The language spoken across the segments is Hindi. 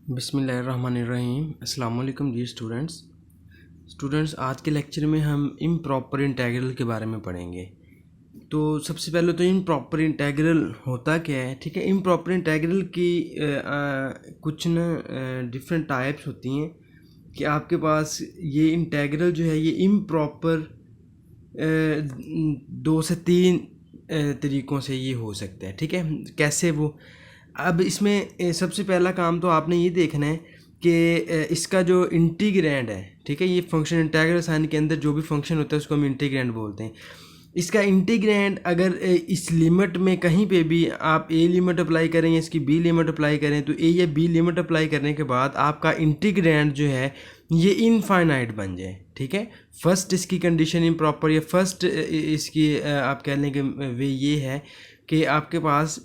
बिस्मिल्लाहिर्रहमानिर्रहीम। अस्सलाम वालेकुम जी स्टूडेंट्स, आज के लेक्चर में हम इम्प्रॉपर इंटेग्रल के बारे में पढ़ेंगे। तो सबसे पहले तो इम्प्रॉपर इंटेग्रल होता क्या है, ठीक है। इम्प्रॉपर इंटेग्रल की कुछ न डिफरेंट टाइप्स होती हैं कि आपके पास ये इंटेग्रल जो है ये इम्प्रॉपर 2 से 3 तरीक़ों से ये हो सकता है, ठीक है। कैसे वो, अब इसमें सबसे पहला काम तो आपने ये देखना है कि इसका जो इंटीग्रैंड है, ठीक है, ये फंक्शन इंटीग्रल साइन के अंदर जो भी फंक्शन होता है उसको हम इंटीग्रैंड बोलते हैं। इसका इंटीग्रैंड अगर इस लिमिट में कहीं पे भी आप ए लिमिट अप्लाई करें या इसकी बी लिमिट अप्लाई करें तो ए या बी लिमिट अप्लाई करने के बाद आपका इंटीग्रैंड जो है ये इनफाइनाइट बन जाए, ठीक है। फर्स्ट इसकी कंडीशन इम्प्रॉपर या फर्स्ट इसकी आप कह लें कि वे ये है कि आपके पास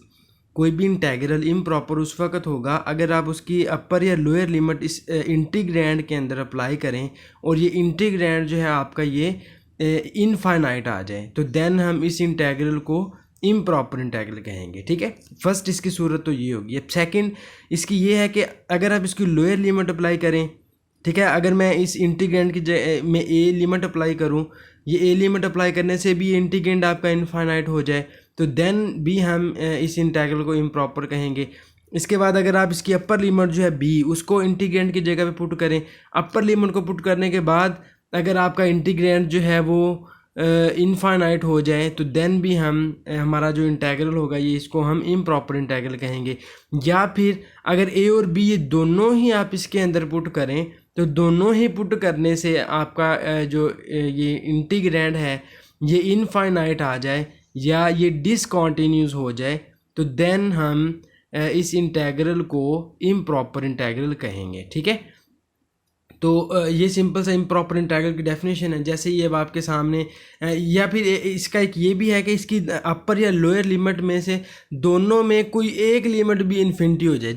कोई भी इंटेग्रल इम्प्रॉपर उस वक्त होगा अगर आप उसकी अपर या लोअर लिमिट इस इंटीग्रैंड के अंदर अप्लाई करें और ये इंटीग्रैंड जो है आपका ये इनफाइनाइट आ जाए, तो देन हम इस इंटेग्रल को इम्प्रॉपर इंटेग्रल कहेंगे, ठीक है। फर्स्ट इसकी सूरत तो ये होगी। अब सेकंड इसकी ये है कि अगर आप इसकी लोअर लिमिट अप्लाई करें, ठीक है, अगर मैं इस इंटीग्रैंड की में ए लिमिट अप्लाई करूं, ये ए लिमिट अप्लाई करने से भी इंटीग्रैंड आपका इनफाइनाइट हो जाए तो देन भी हम इस इंटेग्रल को इम्प्रॉपर कहेंगे। इसके बाद अगर आप इसकी अपर लिमिट जो है बी उसको इंटीग्रैंड की जगह पे पुट करें, अपर लिमिट को पुट करने के बाद अगर आपका इंटीग्रैंड जो है वो इनफाइनाइट हो जाए तो देन भी हम हमारा जो इंटेग्रल होगा ये इसको हम इम्प्रॉपर इंटेग्रल कहेंगे। या फिर अगर ए और बी ये दोनों ही आप इसके अंदर पुट करें तो दोनों ही पुट करने से आपका जो ये इंटीग्रैंड है ये इनफाइनाइट आ जाए या ये डिसकंटिन्यूस हो जाए तो देन हम इस इंटेग्रल को इम्प्रॉपर इंटेग्रल कहेंगे, ठीक है। तो ये सिंपल सा इम्प्रॉपर इंटेग्रल की डेफिनेशन है। जैसे ये अब आपके सामने या फिर इसका एक ये भी है कि इसकी अपर या लोअर लिमिट में से दोनों में कोई एक लिमिट भी इन्फिनिटी हो जाए।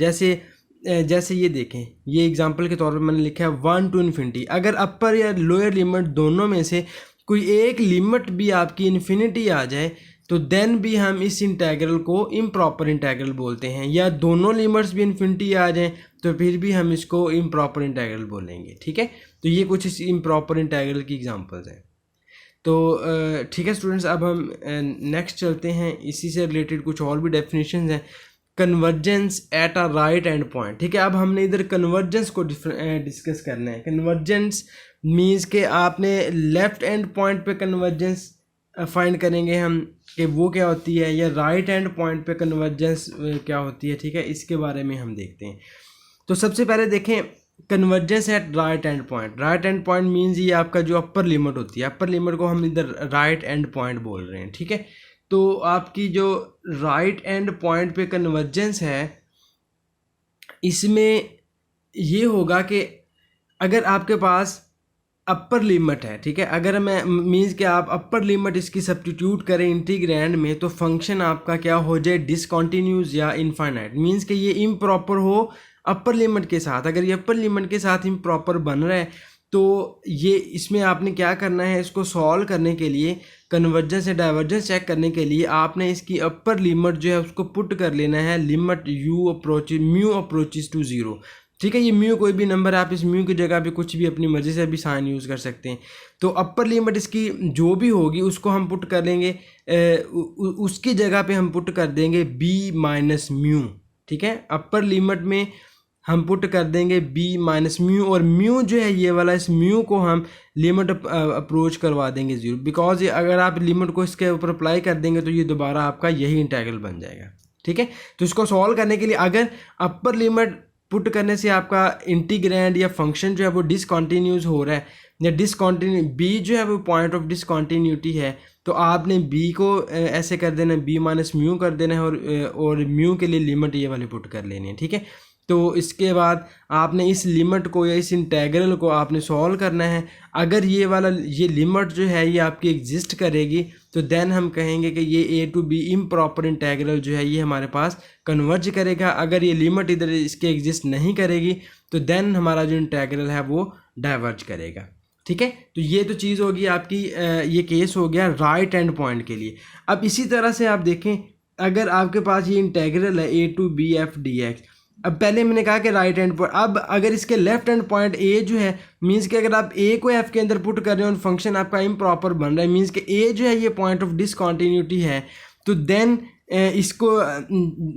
जैसे ये देखें, ये एग्जांपल के तौर पर मैंने लिखा है 1 to इन्फिनिटी। अगर अपर या लोअर लिमिट दोनों में से कोई एक लिमिट भी आपकी इन्फिनिटी आ जाए तो देन भी हम इस इंटेग्रल को इम्प्रॉपर इंटेग्रल बोलते हैं। या दोनों लिमिट्स भी इन्फिनिटी आ जाएं तो फिर भी हम इसको इम्प्रॉपर इंटेग्रल बोलेंगे, ठीक है। तो ये कुछ इस इम्प्रॉपर इंटेग्रल की एग्जांपल्स हैं। तो ठीक है स्टूडेंट्स, अब हम नेक्स्ट चलते हैं। इसी से रिलेटेड कुछ और भी डेफिनेशंस हैं। Convergence at a right and point, ठीक है। अब हमने इधर कन्वर्जेंस को डिस्कस करना है। कन्वर्जेंस मीन्स के आपने लेफ्ट एंड पॉइंट पे कन्वर्जेंस फाइंड करेंगे हम कि वो क्या होती है, या राइट हैंड पॉइंट पे कन्वर्जेंस क्या होती है, ठीक है। इसके बारे में हम देखते हैं। तो सबसे पहले देखें convergence at right hand point. Right hand point means ये आपका जो अपर लिमिट होती है, अपर लिमिट को हम इधर राइट हैंड पॉइंट बोल रहे हैं, ठीक है। तो आपकी जो राइट हैंड पॉइंट पे कन्वर्जेंस है इसमें ये होगा कि अगर आपके पास अपर लिमिट है, ठीक है, अगर मैं मीन्स कि आप अपर लिमिट इसकी सब्स्टिट्यूट करें इंटीग्रैंड में तो फंक्शन आपका क्या हो जाए, डिसकंटिन्यूस या इनफाइनाइट। मीन्स कि ये इम्प्रॉपर हो अपर लिमिट के साथ। अगर ये अपर लिमिट के साथ इम्प्रॉपर बन रहा है तो ये इसमें आपने क्या करना है, इसको सॉल्व करने के लिए कन्वर्जेंस या डाइवर्जेंस चेक करने के लिए आपने इसकी अपर लिमिट जो है उसको पुट कर लेना है लिमिट म्यू अप्रोचेस टू 0, ठीक है। ये म्यू कोई भी नंबर, आप इस म्यू की जगह पे कुछ भी अपनी मर्जी से भी साइन यूज़ कर सकते हैं। तो अपर लिमिट इसकी जो भी होगी उसको हम पुट कर लेंगे, उसकी जगह पे हम पुट कर देंगे b माइनस म्यू, ठीक है। अपर लिमिट में हम पुट कर देंगे b माइनस म्यू, और म्यू जो है ये वाला, इस म्यू को हम लिमिट अप्रोच करवा देंगे 0, बिकॉज अगर आप लिमिट को इसके ऊपर अप्लाई कर देंगे तो ये दोबारा आपका यही इंटेग्रल बन जाएगा, ठीक है। तो इसको सॉल्व करने के लिए अगर अपर लिमिट पुट करने से आपका इंटीग्रैंड या फंक्शन जो है वो डिसकंटिन्यूस हो रहा है या डिसकंटिन्यू बी जो है वो पॉइंट ऑफ डिसकंटिन्यूटी है, तो आपने बी को ऐसे कर देना है, बी माइनस म्यू कर देना है और म्यू के लिए लिमिट ये वाली पुट कर लेनी है, ठीक है। तो इसके बाद आपने इस लिमिट को या इस इंटेग्रल को आपने सॉल्व करना है। अगर ये लिमिट जो है ये आपकी एग्जिस्ट करेगी तो देन हम कहेंगे कि ये ए टू बी इम्प्रॉपर इंटेग्रल जो है ये हमारे पास कन्वर्ज करेगा। अगर ये लिमिट इधर इसके एग्जिस्ट नहीं करेगी तो देन हमारा जो इंटेग्रल है वो डाइवर्ज करेगा, ठीक है। तो ये तो चीज़ होगी आपकी, ये केस हो गया राइट हैंड पॉइंट के लिए। अब इसी तरह से आप देखें, अगर आपके पास ये इंटेग्रल है a to b f d x, अब पहले मैंने कहा कि राइट हैंड पॉइंट, अब अगर इसके लेफ्ट हैंड पॉइंट ए जो है, मीन्स कि अगर आप ए को एफ के अंदर पुट कर रहे हो और फंक्शन आपका इम्प्रॉपर बन रहा है, मीन्स कि ए जो है ये पॉइंट ऑफ डिसकंटिन्यूटी है, तो देन इसको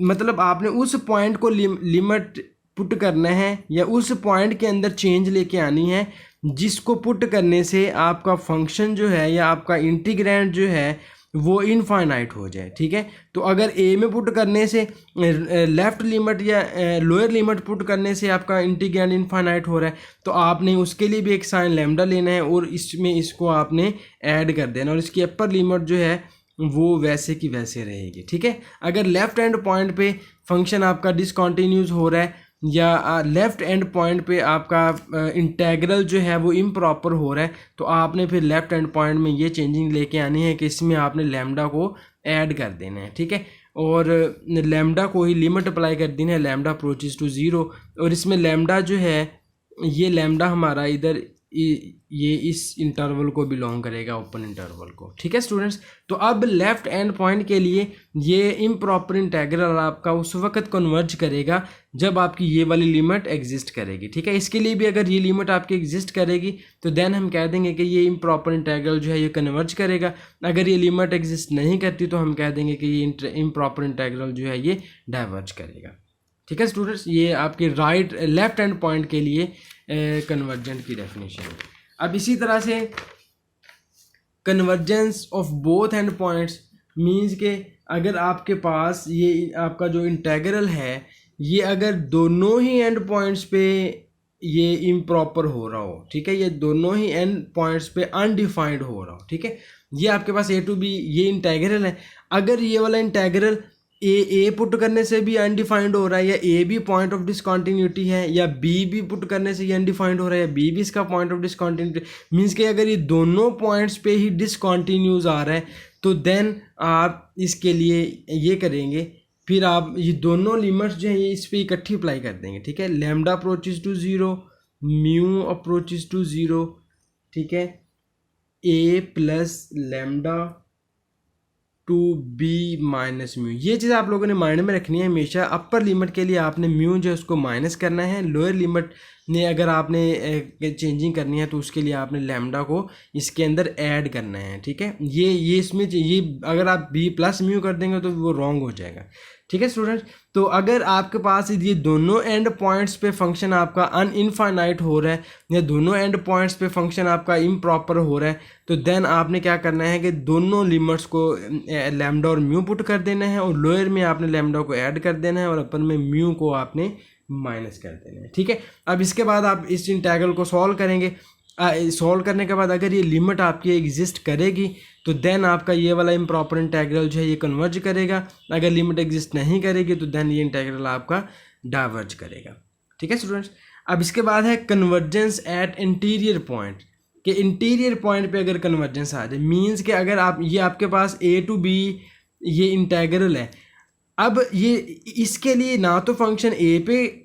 मतलब आपने उस पॉइंट को लिमिट पुट करना है या उस पॉइंट के अंदर चेंज लेके आनी है जिसको पुट करने से आपका फंक्शन जो है या आपका इंटीग्रैंड जो है वो इनफाइनाइट हो जाए। ठीक है, तो अगर ए में पुट करने से लेफ्ट लिमिट या लोअर लिमिट पुट करने से आपका इंटीग्रैंड इनफाइनाइट हो रहा है, तो आपने उसके लिए भी एक साइन लैम्डा लेना है और इसमें इसको आपने ऐड कर देना और इसकी अपर लिमिट जो है वो वैसे की वैसे रहेगी। ठीक है, अगर लेफ्ट हैंड पॉइंट पे फंक्शन आपका डिसकंटिन्यूस हो रहा है या लेफ्ट एंड पॉइंट पे आपका इंटेग्रल जो है वो इम्प्रॉपर हो रहा है, तो आपने फिर लेफ्ट एंड पॉइंट में ये चेंजिंग लेके आनी है कि इसमें आपने लैम्डा को ऐड कर देना है। ठीक है, और लैम्डा को ही लिमिट अप्लाई कर देना है, लैम्डा अप्रोचेस टू ज़ीरो, और इसमें लैम्डा जो है ये लैम्डा हमारा इधर ये इस इंटरवल को बिलोंग करेगा, ओपन इंटरवल को। ठीक है स्टूडेंट्स, तो अब लेफ्ट एंड पॉइंट के लिए ये इम्प्रॉपर इंटेग्रल आपका उस वक्त कन्वर्ज करेगा जब आपकी ये वाली लिमिट एग्जिस्ट करेगी। ठीक है, इसके लिए भी अगर ये लिमिट आपकी एग्जिस्ट करेगी तो देन हम कह देंगे कि ये इम्प्रॉपर इंटेग्रल जो है ये कन्वर्ज करेगा। अगर ये लिमिट एग्जिस्ट नहीं करती तो हम कह देंगे कि ये इम्प्रॉपर इंटेग्रल जो है ये डाइवर्ज करेगा। ठीक है स्टूडेंट्स, ये आपके लेफ्ट हैंड पॉइंट के लिए कन्वर्जेंट की डेफिनेशन है। अब इसी तरह से convergence of both hand points means के अगर आपके पास ये आपका जो इंटेग्रल है ये अगर दोनों ही एंड पॉइंट्स पे ये इम्प्रॉपर हो रहा हो, ठीक है, ये दोनों ही एंड पॉइंट्स पे अनडिफाइंड हो रहा हो, ठीक है, ये आपके पास ए टू बी ये इंटेग्रल है। अगर ये वाला इंटेग्रल ए पुट करने से भी अनडिफाइंड हो रहा है या ए भी पॉइंट ऑफ डिसकंटिन्यूटी है या बी भी पुट करने से ये अनडिफाइंड हो रहा है या बी भी इसका पॉइंट ऑफ डिसकंटिन्यूटी, मीन्स कि अगर ये दोनों पॉइंट्स पे ही डिसकंटिन्यूज आ रहा है तो देन आप इसके लिए ये करेंगे, फिर आप ये दोनों लिमिट्स जो है ये इस पर इकट्ठी अप्लाई कर देंगे। ठीक है, lambda approaches to zero, mu approaches to zero, ठीक है, a plus lambda to b minus mu, ये चीज़ आप लोगों ने माइंड में रखनी है हमेशा। अपर लिमिट के लिए आपने म्यू जो है उसको माइनस करना है, लोअर लिमिट ने अगर आपने चेंजिंग करनी है तो उसके लिए आपने लैम्डा को इसके अंदर ऐड करना है। ठीक है, ये इसमें ये अगर आप बी प्लस म्यू कर देंगे तो वो रॉन्ग हो जाएगा। ठीक है स्टूडेंट्स, तो अगर आपके पास ये दोनों एंड पॉइंट्स पे फंक्शन आपका अनइनफाइनाइट हो रहा है या दोनों एंड पॉइंट्स पे फंक्शन आपका इम्प्रॉपर हो रहा है तो देन आपने क्या करना है कि दोनों लिमिट्स को लैम्डा और म्यू पुट कर देना है और लोअर में आपने लैम्डा को ऐड कर देना है और अपर में म्यू को आपने माइनस कर देना है। ठीक है, अब इसके बाद आप इस इंटेग्रल को सॉल्व करेंगे। सॉल्व करने के बाद अगर ये लिमिट आपकी एग्जिस्ट करेगी तो देन आपका ये वाला इम्प्रॉपर इंटेग्रल जो है ये कन्वर्ज करेगा। अगर लिमिट एग्जिस्ट नहीं करेगी तो देन ये इंटेग्रल आपका डाइवर्ज करेगा। ठीक है स्टूडेंट्स, अब इसके बाद है कन्वर्जेंस एट इंटीरियर पॉइंट, कि इंटीरियर पॉइंट पे अगर कन्वर्जेंस आ जाए, मीन्स कि अगर आप ये आपके पास ए टू बी ये इंटेग्रल है, अब ये इसके लिए ना तो फंक्शन ए पे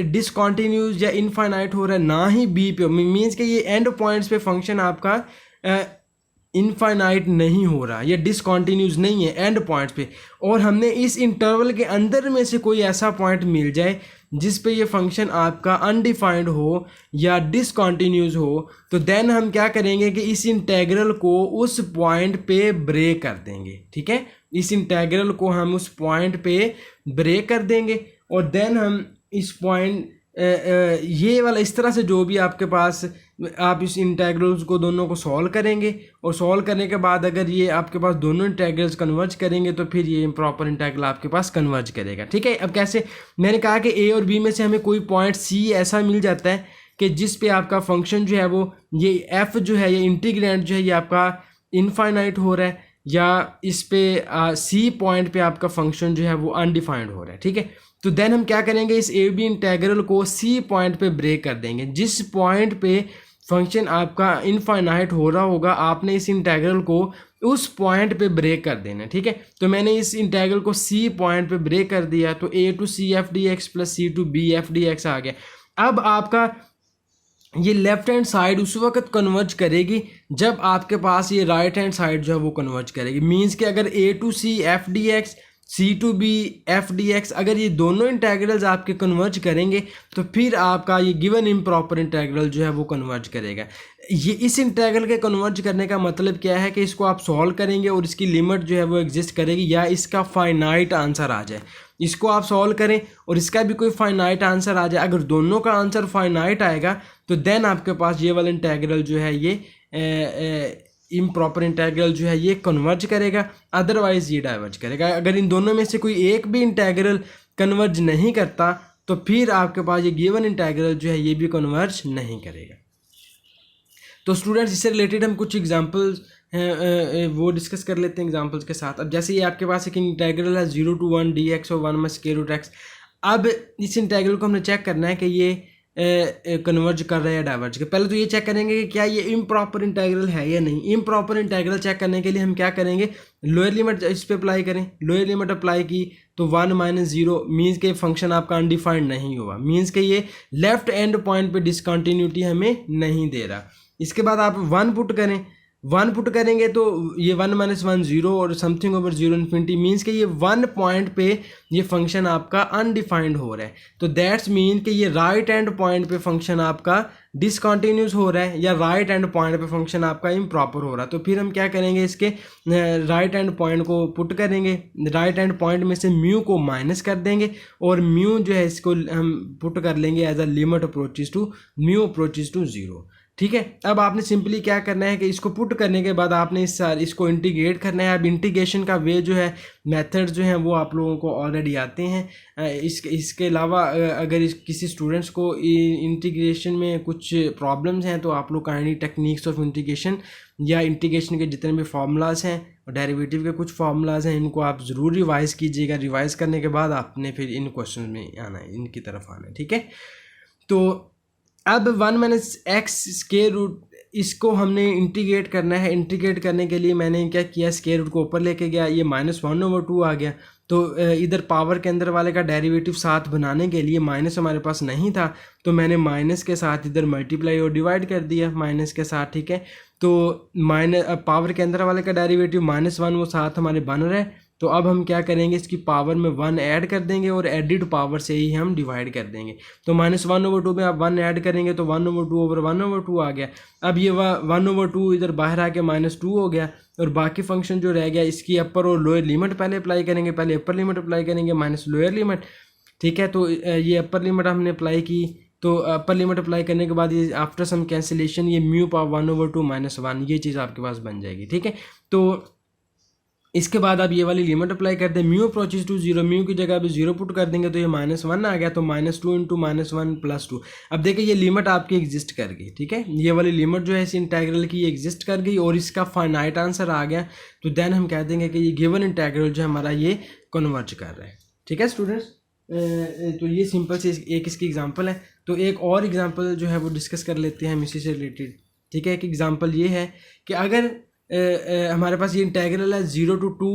डिसकंटिन्यूज या इनफाइनाइट हो रहा है ना ही बी पे, मीन्स कि ये एंड पॉइंट्स पे फंक्शन आपका इनफाइनाइट नहीं हो रहा या डिसकंटिन्यूज नहीं है एंड पॉइंट्स पे, और हमने इस इंटरवल के अंदर में से कोई ऐसा पॉइंट मिल जाए जिस पे ये फंक्शन आपका अनडिफाइंड हो या डिसकंटिन्यूज हो, तो देन हम क्या करेंगे कि इस इंटेग्रल को उस पॉइंट पे ब्रेक कर देंगे। ठीक है, इस इंटेग्रल को हम उस पॉइंट पे ब्रेक कर देंगे और देन हम इस पॉइंट ये वाला इस तरह से जो भी आपके पास आप इस इंटेग्रल्स को दोनों को सॉल्व करेंगे और सॉल्व करने के बाद अगर ये आपके पास दोनों इंटेग्रल्स कन्वर्ज करेंगे तो फिर ये इम्प्रॉपर इंटेग्रल आपके पास कन्वर्ज करेगा। ठीक है, अब कैसे, मैंने कहा कि ए और बी में से हमें कोई पॉइंट सी ऐसा मिल जाता है कि जिस पे आपका फंक्शन जो है वो ये एफ जो है ये इंटीग्रैंड जो है ये आपका इनफाइनाइट हो रहा है या इस पे सी पॉइंट पे आपका फंक्शन जो है वो अनडिफाइंड हो रहा है। ठीक है, तो देन हम क्या करेंगे, इस ए बी इंटेग्रल को सी पॉइंट पे ब्रेक कर देंगे। जिस पॉइंट पे फंक्शन आपका इनफाइनाइट हो रहा होगा आपने इस इंटेग्रल को उस पॉइंट पे ब्रेक कर देना। ठीक है, तो मैंने इस इंटेग्रल को सी पॉइंट पे ब्रेक कर दिया तो a to c f d x plus c to b f d x आ गया। अब आपका ये लेफ्ट हैंड साइड उस वक्त कन्वर्ज करेगी जब आपके पास ये राइट हैंड साइड जो है वो कन्वर्ज करेगी, मीन्स कि अगर a to c f d x C/B f/dx, अगर ये दोनों इंटेग्रल्स आपके कन्वर्ज करेंगे तो फिर आपका ये गिवन इम्प्रॉपर इंटेग्रल जो है वो कन्वर्ज करेगा। ये इस इंटेग्रल के कन्वर्ज करने का मतलब क्या है कि इसको आप सॉल्व करेंगे और इसकी लिमिट जो है वो एग्जिस्ट करेगी या इसका फाइनाइट आंसर आ जाए। इसको आप सॉल्व करें और इसका भी कोई फाइनाइट आंसर आ जाए, अगर दोनों का आंसर फाइनाइट आएगा तो देन आपके पास ये वाला इंटेग्रल जो है ये इम्प्रॉपर इंटेग्रल जो है ये कन्वर्ज करेगा, अदरवाइज ये डाइवर्ज करेगा। अगर इन दोनों में से कोई एक भी इंटेग्रल कन्वर्ज नहीं करता तो फिर आपके पास ये गिवन इंटेग्रल जो है ये भी कन्वर्ज नहीं करेगा। तो स्टूडेंट्स इससे रिलेटेड हम कुछ एग्जांपल्स हैं वो डिस्कस कर लेते हैं एग्जांपल्स के साथ। अब जैसे ये आपके पास एक इंटेग्रल है 0 to 1 dx और 1 में स्क्वायर रूट x। अब इस इंटेग्रल को हमने चेक करना है कि ये कन्वर्ज कर रहा है या डाइवर्ज कर। पहले तो ये चेक करेंगे कि क्या ये इम्प्रॉपर इंटेग्रल है या नहीं। इम्प्रॉपर इंटेग्रल चेक करने के लिए हम क्या करेंगे, लोअर लिमिट इस पर अप्लाई करें। लोअर लिमिट अप्लाई की तो 1 - 0 मीन्स के फंक्शन आपका अनडिफाइंड नहीं हुआ, मीन्स के ये लेफ्ट एंड पॉइंट पे डिसकंटिन्यूटी हमें नहीं दे रहा। इसके बाद आप 1 पुट करें, 1 पुट करेंगे तो ये 1 - 1 0 और समथिंग ओवर 0 इन्फिनिटी, मीन्स कि ये 1 पॉइंट पे ये फंक्शन आपका अनडिफाइंड हो रहा है। तो दैट्स मीन कि ये राइट एंड पॉइंट पे फंक्शन आपका डिसकंटिन्यूस हो रहा है या राइट एंड पॉइंट पे फंक्शन आपका इम्प्रॉपर हो रहा है। तो फिर हम क्या करेंगे, इसके राइट एंड पॉइंट को पुट करेंगे, राइट एंड पॉइंट में से म्यू को माइनस कर देंगे और म्यू जो है इसको हम पुट कर लेंगे as a limit approaches to mu approaches to 0। ठीक है, अब आपने सिंपली क्या करना है कि इसको पुट करने के बाद आपने इसको इंटीग्रेट करना है। अब इंटीग्रेशन का वे जो है, मेथड जो है वो आप लोगों को ऑलरेडी आते हैं। इसके अलावा अगर किसी स्टूडेंट्स को इंटीग्रेशन में कुछ प्रॉब्लम्स हैं तो आप लोग काइंडली टेक्निक्स ऑफ इंटीग्रेशन या इंटीग्रेशन के जितने भी फार्मूलाज हैं और डेरिवेटिव के कुछ फार्मूलाज हैं, इनको आप ज़रूर रिवाइज़ कीजिएगा। रिवाइज़ करने के बाद आपने फिर इन क्वेश्चन में आना है, इनकी तरफ आना है। ठीक है, तो अब 1 - x स्क्वायर रूट इसको हमने इंटीग्रेट करना है। इंटीग्रेट करने के लिए मैंने क्या किया, स्क्वायर रूट को ऊपर लेके गया, ये -1/2 आ गया। तो इधर पावर के अंदर वाले का डेरिवेटिव साथ बनाने के लिए माइनस हमारे पास नहीं था तो मैंने माइनस के साथ इधर मल्टीप्लाई और डिवाइड कर दिया माइनस के साथ। ठीक है, तो पावर के अंदर वाले का डेरिवेटिव -1 वो साथ हमारे बन रहा है। तो अब हम क्या करेंगे, इसकी पावर में 1 ऐड कर देंगे और एडिड पावर से ही हम डिवाइड कर देंगे। तो -1/2 में आप 1 ऐड करेंगे तो 1/2/1/2 आ गया। अब ये 1/2 इधर बाहर आके -2 हो गया और बाकी फंक्शन जो रह गया इसकी अपर और लोअर लिमिट पहले अप्लाई करेंगे। पहले अपर लिमिट अप्लाई करेंगे माइनस लोअर लिमिट। ठीक है, तो ये अपर लिमिट हमने अप्लाई की, तो अपर लिमिट अप्लाई करने के बाद ये आफ्टर सम कैंसिलेशन ये म्यू पावर 1/2 -1 ये चीज़ आपके पास बन जाएगी। ठीक है, तो इसके बाद आप ये वाली लिमिट अप्लाई कर दें, म्यू अप्रोचेस टू 0, म्यू की जगह पे 0 पुट कर देंगे तो ये -1 आ गया। तो -2 × -1 + 2। अब देखिए ये लिमिट आपकी एग्जिस्ट कर गई। ठीक है, ये वाली लिमिट जो है इस इंटेग्रल की एग्जिस्ट कर गई और इसका फाइनाइट आंसर आ गया। तो देन हम कह देंगे कि ये गिवन इंटेग्रल जो है हमारा ये कन्वर्ज कर रहा है। ठीक है स्टूडेंट्स, तो ये सिंपल से एक इसकी एग्जांपल है। तो एक और एग्जांपल जो है वो डिस्कस कर लेते हैं हम इसी से रिलेटेड। ठीक है, एक एग्जांपल ये है कि अगर हमारे पास ये इंटेग्रल है 0 to 2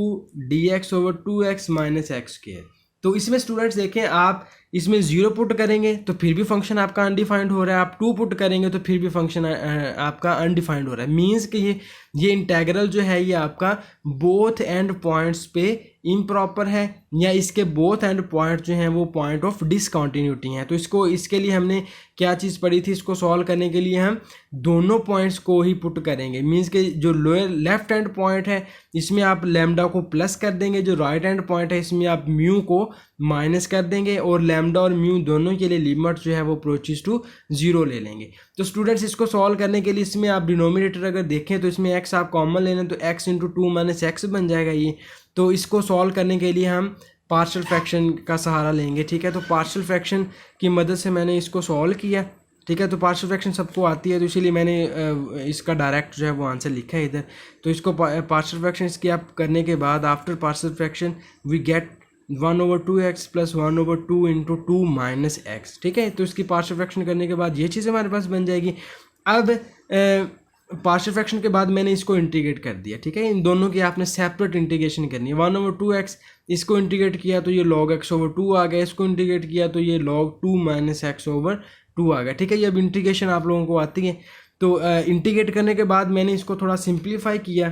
dx over 2x - x²। तो इसमें स्टूडेंट्स देखें, आप इसमें 0 पुट करेंगे तो फिर भी फंक्शन आपका अनडिफाइंड हो रहा है, आप 2 पुट करेंगे तो फिर भी फंक्शन आपका अनडिफाइंड हो रहा है। मीन्स कि ये इंटेग्रल जो है ये आपका बोथ एंड पॉइंट्स पे इम्प्रॉपर है या इसके बोथ एंड पॉइंट जो हैं वो पॉइंट ऑफ डिसकंटिन्यूटी हैं। तो इसके लिए हमने क्या चीज़ पढ़ी थी, इसको सॉल्व करने के लिए हम दोनों पॉइंट्स को ही पुट करेंगे। मीन्स कि जो लोअर लेफ्ट हैंड पॉइंट है इसमें आप लैम्डा को प्लस कर देंगे, जो राइट हैंड पॉइंट है इसमें आप म्यू को माइनस कर देंगे और लैम्डा और म्यू दोनों के लिए लिमिट जो है वो अप्रोचेस टू 0 ले लेंगे। तो स्टूडेंट्स इसको सॉल्व करने के लिए इसमें आप डिनोमिनेटर अगर देखें तो इसमें x आप कॉमन ले लें तो x × 2 - x बन जाएगा ये। तो इसको सॉल्व करने के लिए हम पार्शियल फ्रैक्शन का सहारा लेंगे। ठीक है, तो पार्शियल फ्रैक्शन की मदद से मैंने इसको सॉल्व किया। ठीक है, तो पार्शियल फ्रैक्शन सबको आती है तो इसीलिए मैंने इसका डायरेक्ट जो है वो आंसर लिखा है इधर। तो इसको पार्शियल फ्रैक्शन इसकी आप करने के बाद after partial fraction we get 1/2x + 1/2 × 2 - x। ठीक है, तो इसकी पार्शियल फ्रैक्शन करने के बाद ये चीज़ हमारे पास बन जाएगी। अब पार्शियल फ्रैक्शन के बाद मैंने इसको इंटीग्रेट कर दिया। ठीक है, इन दोनों की आपने सेपरेट इंटीग्रेशन करनी है। 1/2x इसको इंटीग्रेट किया तो ये log x/2 आ गया, इसको इंटीग्रेट किया तो ये log 2 - x/2 आ गया। ठीक है, ये अब इंटीग्रेशन आप लोगों को आती है। तो इंटीग्रेट करने के बाद मैंने इसको थोड़ा सिंप्लीफाई किया,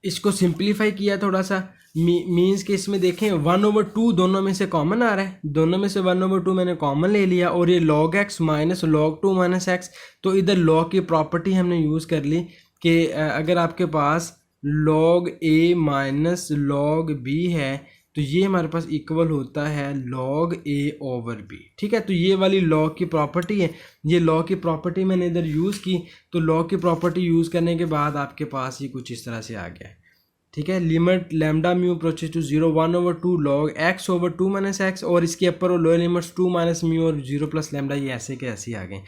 इसको सिंप्लीफाई किया थोड़ा सा। मीन्स कि इसमें देखें 1/2 दोनों में से कॉमन आ रहा है, दोनों में से 1/2 मैंने कॉमन ले लिया, और ये log x minus log 2 minus x, तो इधर log की प्रॉपर्टी हमने यूज़ कर ली कि अगर आपके पास log a minus log b है तो ये हमारे पास इक्वल होता है log a ओवर b। ठीक है, तो ये वाली log की प्रॉपर्टी है, ये log की प्रॉपर्टी मैंने इधर यूज़ की, तो log की प्रॉपर्टी यूज़ करने के बाद आपके पास ये कुछ इस तरह से आ गया है। ठीक है, limit lambda mu approaches to 0 1/2 log x over 2 minus x, और इसके अपर और लोअर लिमिट्स 2 माइनस म्यू और 0 प्लस लैम्डा, ये ऐसे के ऐसे ही आ गए।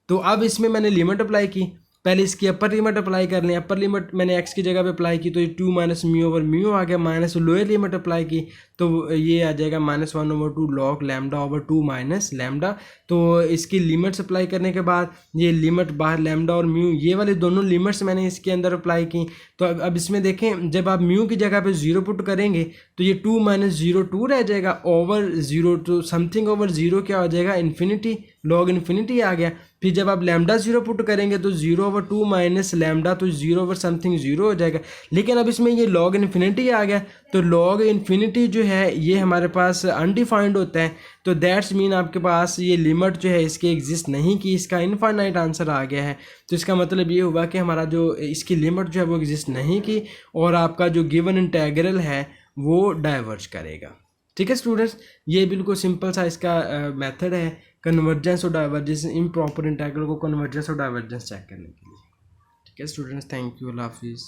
तो अब इसमें मैंने लिमिट अप्लाई की, पहले इसकी अपर लिमिट अप्लाई कर लें, अपर लिमिट मैंने x की जगह पे अप्लाई की तो ये 2 माइनस म्यू ओवर म्यू आ गया, माइनस लोअर लिमिट अप्लाई की तो ये आ जाएगा -1/2 log lambda over 2 minus lambda. तो इसकी लिमिट्स अप्लाई करने के बाद ये लिमिट बाहर लैम्डा और म्यू, ये वाले दोनों लिमिट्स मैंने इसके अंदर अप्लाई की। तो अब इसमें देखें, जब आप म्यू की जगह पे 0 पुट करेंगे तो ये 2 माइनस 0 2 रह जाएगा, ओवर 0 तो समथिंग ओवर 0 क्या हो जाएगा, इन्फिनिटी, लॉग इन्फिनिटी आ गया। फिर जब आप लैम्डा 0 पुट करेंगे तो 0/2 माइनस लैम्डा, तो 0/समथिंग 0 हो जाएगा। लेकिन अब इसमें ये लॉग इन्फिनिटी आ गया, तो लॉग इन्फिनिटी जो है ये हमारे पास अनडिफाइंड होता है, तो दैट्स मीन आपके पास ये लिमिट जो है इसके एग्जिस्ट नहीं की, इसका इनफाइनाइट आंसर आ गया है। तो इसका मतलब ये हुआ कि हमारा जो इसकी लिमिट जो है वो एग्जिस्ट नहीं की, और आपका जो गिवन इंटेग्रल है वो डाइवर्ज करेगा। ठीक है स्टूडेंट्स, ये बिल्कुल सिंपल सा इसका मेथड है कन्वर्जेंस और डाइवर्जेंस, इम्प्रॉपर इंटेग्रल को कन्वर्जेंस और डाइवर्जेंस चेक करने के लिए। ठीक है स्टूडेंट्स, थैंक यू, अल्लाह हाफिज़।